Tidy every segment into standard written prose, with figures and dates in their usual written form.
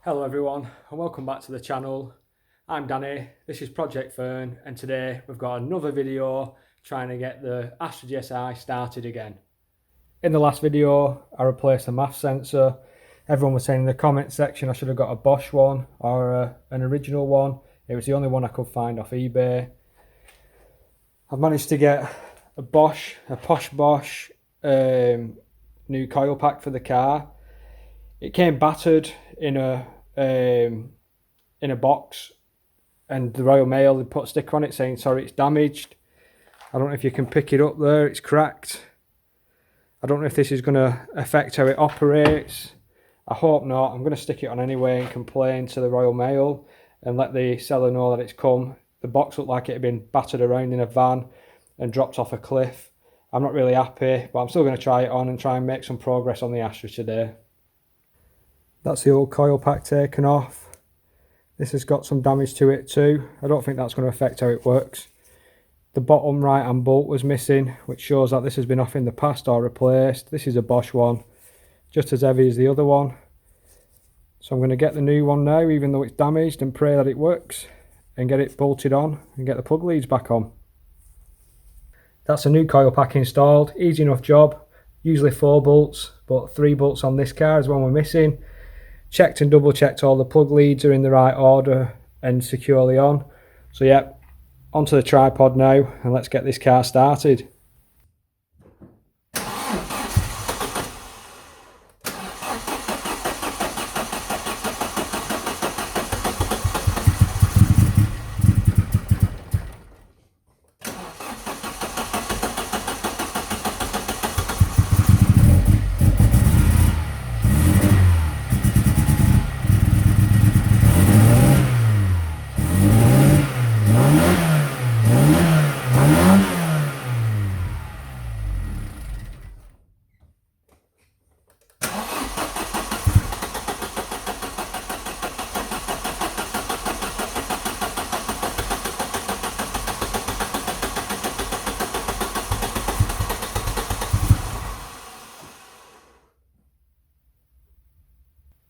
Hello everyone and welcome back to the channel. I'm Danny, this is Project Fern, and today we've got another video trying to get the Astra GSi started again. In the last video I replaced the math sensor. Everyone was saying in the comment section I should have got a Bosch one or an original one. It was the only one I could find off eBay. I've managed to get a posh Bosch new coil pack for the car. It came battered in a box, and the Royal Mail had put a sticker on it saying sorry it's damaged. I don't know if you can pick it up there, it's cracked. I don't know if this is going to affect how it operates. I hope not. I'm going to stick it on anyway and complain to the Royal Mail and let the seller know that it's come. The box looked like it had been battered around in a van and dropped off a cliff. I'm not really happy, but I'm still going to try it on and try and make some progress on the Astra today. That's the old coil pack taken off. This has got some damage to it too. I don't think that's going to affect how it works. The bottom right hand bolt was missing, which shows that this has been off in the past or replaced. This is a Bosch one, just as heavy as the other one. So I'm going to get the new one now, even though it's damaged, and pray that it works and get it bolted on and get the plug leads back on. That's a new coil pack installed. Easy enough job. Usually 4 bolts, but 3 bolts on this car is one we're missing. Checked and double checked all the plug leads are in the right order and securely on. So yeah, onto the tripod now and let's get this car started.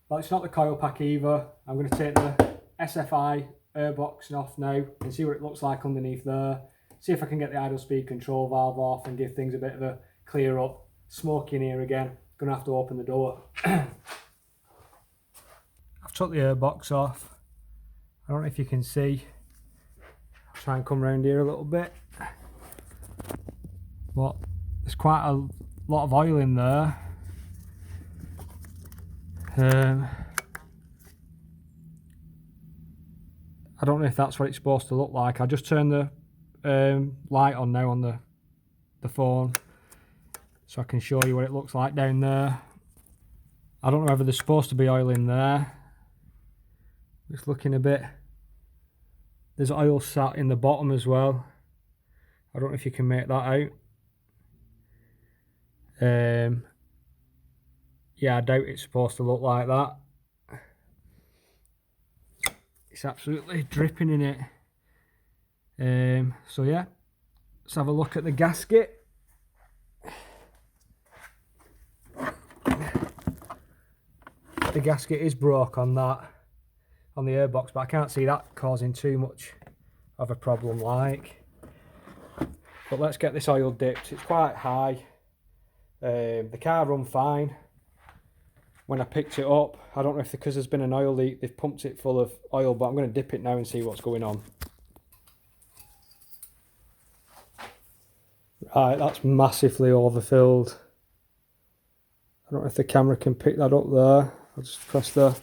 Well, it's not the coil pack either. I'm going to take the SFI air box off now and see what it looks like underneath there. See if I can get the idle speed control valve off and give things a bit of a clear up. Smoky in here again. Going to have to open the door. I've took the air box off. I don't know if you can see. I'll try and come around here a little bit. But there's quite a lot of oil in there. I don't know if that's what it's supposed to look like. I just turned the light on now on the phone so I can show you what it looks like down there. I don't know whether there's supposed to be oil in there. It's looking a bit... There's oil sat in the bottom as well. I don't know if you can make that out. Yeah, I doubt it's supposed to look like that. It's absolutely dripping in it. So yeah, let's have a look at the gasket. The gasket is broke on that, on the airbox, but I can't see that causing too much of a problem like. But let's get this oil dipped. It's quite high. The car run fine. When I picked it up, I don't know if because there's been an oil leak, they've pumped it full of oil, but I'm going to dip it now and see what's going on. Right, that's massively overfilled. I don't know if the camera can pick that up there. I'll just press the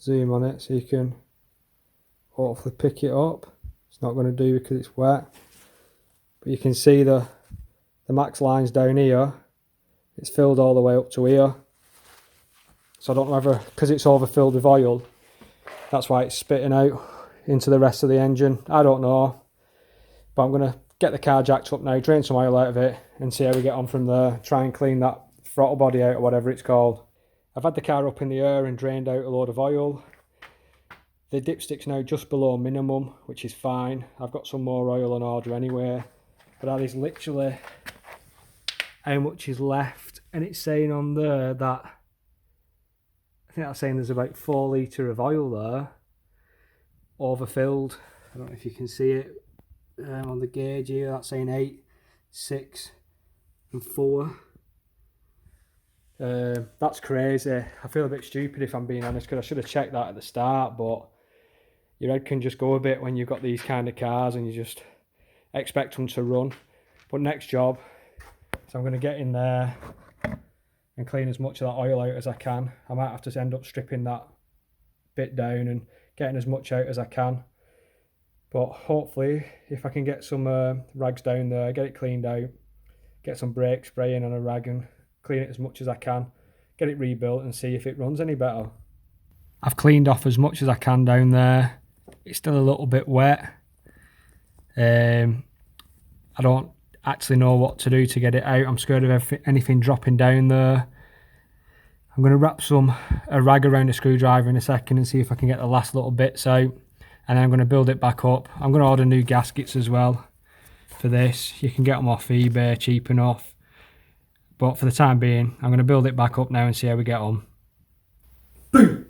zoom on it so you can hopefully pick it up. It's not going to do because it's wet. But you can see the max lines down here. It's filled all the way up to here. So I don't know whether, because it's overfilled with oil, that's why it's spitting out into the rest of the engine. I don't know. But I'm going to get the car jacked up now, drain some oil out of it, and see how we get on from there. Try and clean that throttle body out, or whatever it's called. I've had the car up in the air and drained out a load of oil. The dipstick's now just below minimum, which is fine. I've got some more oil on order anyway. But that is literally how much is left. And it's saying on there that I think that's saying there's about 4 litre of oil there, overfilled. I don't know if you can see it on the gauge here. That's saying 8, 6 and 4. That's crazy. I feel a bit stupid if I'm being honest, because I should have checked that at the start, but your head can just go a bit when you've got these kind of cars and you just expect them to run. But next job, so I'm going to get in there and clean as much of that oil out as I can. I might have to end up stripping that bit down and getting as much out as I can. But hopefully, if I can get some rags down there, get it cleaned out, get some brake spray in on a rag and clean it as much as I can, get it rebuilt and see if it runs any better. I've cleaned off as much as I can down there. It's still a little bit wet. I don't actually know what to do to get it out. I'm scared of anything dropping down there. I'm going to wrap a rag around a screwdriver in a second and see if I can get the last little bits out, and then I'm going to build it back up. I'm going to order new gaskets as well for this. You can get them off eBay cheap enough, but for the time being I'm going to build it back up now and see how we get on. Boom!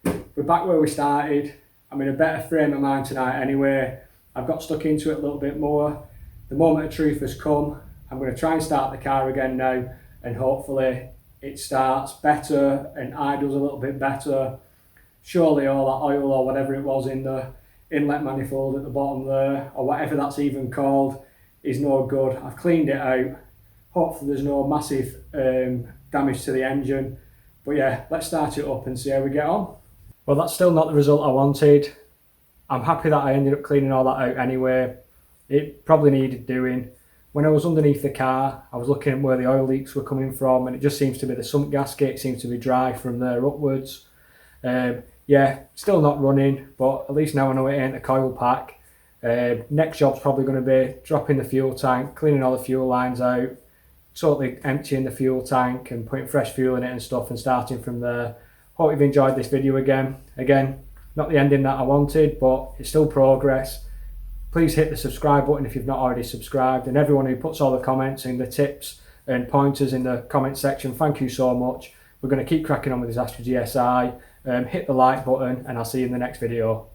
We're back where we started. I'm in a better frame of mind tonight anyway. I've got stuck into it a little bit more. The moment of truth has come. I'm going to try and start the car again now, and hopefully it starts better and idles a little bit better. Surely all that oil or whatever it was in the inlet manifold at the bottom there, or whatever that's even called, is no good. I've cleaned it out. Hopefully there's no massive damage to the engine. But yeah, let's start it up and see how we get on. Well, that's still not the result I wanted. I'm happy that I ended up cleaning all that out anyway. It probably needed doing. When I was underneath the car, I was looking at where the oil leaks were coming from, and it just seems to be the sump gasket. It seems to be dry from there upwards. Yeah, still not running, but at least now I know it ain't a coil pack. Next job's probably going to be dropping the fuel tank, cleaning all the fuel lines out, totally emptying the fuel tank and putting fresh fuel in it and stuff, and starting from there. Hope you've enjoyed this video again. Not the ending that I wanted, but it's still progress. Please hit the subscribe button if you've not already subscribed, and everyone who puts all the comments and the tips and pointers in the comment section, thank you so much. We're going to keep cracking on with this Astra GSi. Hit the like button and I'll see you in the next video.